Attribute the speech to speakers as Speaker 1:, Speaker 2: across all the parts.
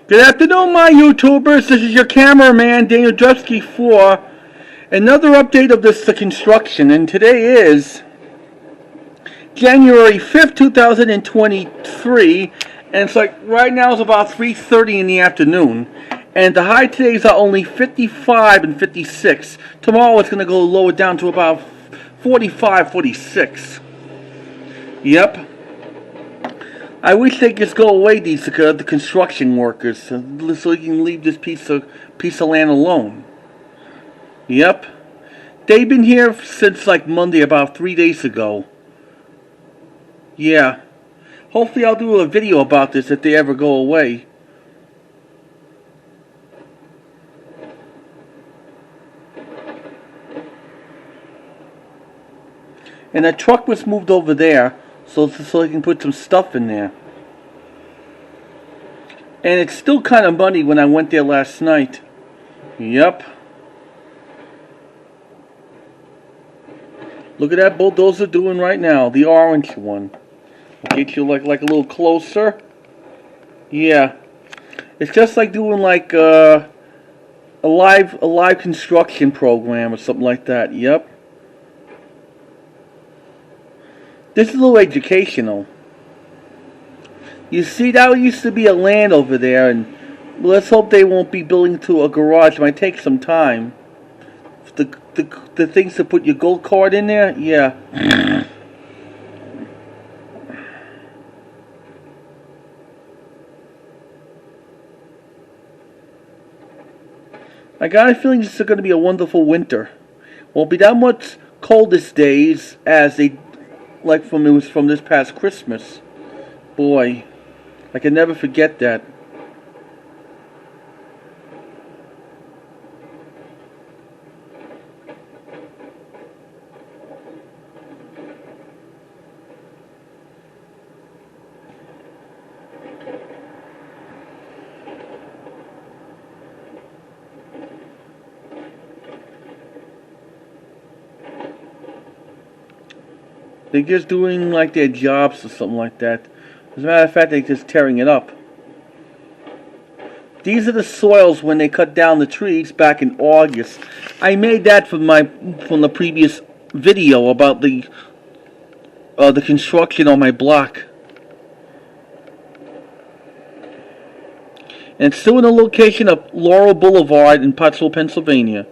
Speaker 1: Good afternoon, my YouTubers. This is your cameraman, Daniel Drusky, for another update of the construction. And today is January 5th, 2023. And it's like right now it's about 3:30 in the afternoon. And the high todays are only 55 and 56. Tomorrow it's going to go lower down to about 45, 46. Yep. I wish they'd just go away, these the construction workers, so we can leave this piece of land alone. Yep, they've been here since like Monday, about 3 days ago. Yeah, hopefully I'll do a video about this if they ever go away. And the truck was moved over there, so I can put some stuff in there. And it's still kind of muddy when I went there last night. Yep. Look at that bulldozer doing right now, the orange one. I'll get you like a little closer. Yeah. It's just like doing like a live construction program or something like that. Yep. This is a little educational. You see, that used to be a land over there, and let's hope they won't be building to a garage. It might take some time. The things to put your gold card in there, yeah. I got a feeling this is going to be a wonderful winter. Won't be that much coldest days as they like from this past Christmas. Boy, I can never forget that. They're just doing like their jobs or something like that. As a matter of fact, they're just tearing it up. These are the soils when they cut down the trees back in August. I made that from the previous video about the construction on my block. And it's still in the location of Laurel Blvd in Pottsville, Pennsylvania.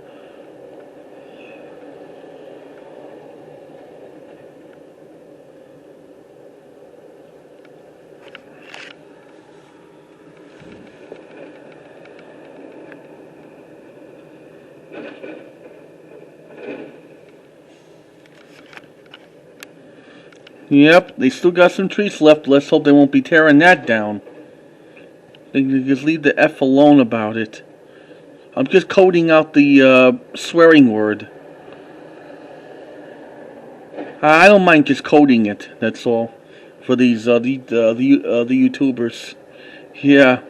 Speaker 1: Yep, they still got some trees left. Let's hope they won't be tearing that down. They just leave the F alone about it. I'm just coding out the swearing word. I don't mind just coding it. That's all for these the YouTubers. Yeah.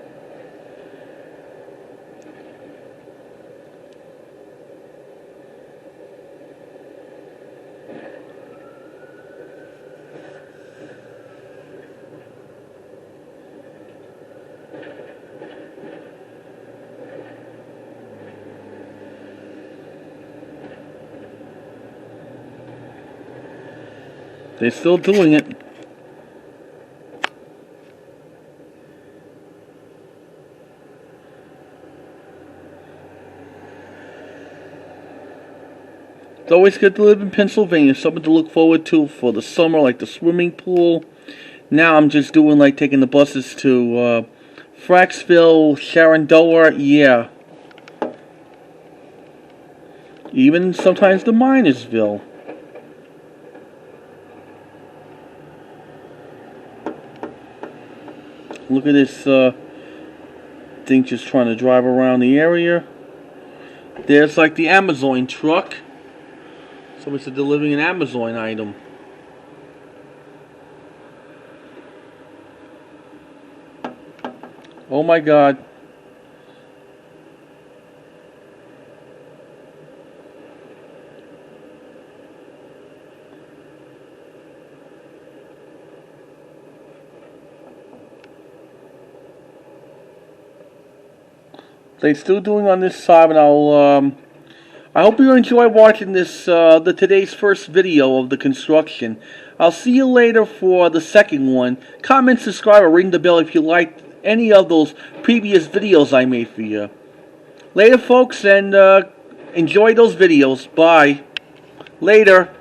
Speaker 1: They're still doing it. It's always good to live in Pennsylvania. Something to look forward to for the summer, like the swimming pool. Now I'm just doing like taking the buses to Fraxville, Shenandoah. Yeah. Even sometimes to Minersville. Look at this thing just trying to drive around the area. There's like the Amazon truck. Somebody's delivering an Amazon item. Oh my God. They're still doing on this side, and I hope you enjoy watching this, today's first video of the construction. I'll see you later for the second one. Comment, subscribe, or ring the bell if you liked any of those previous videos I made for you. Later, folks, and enjoy those videos. Bye. Later.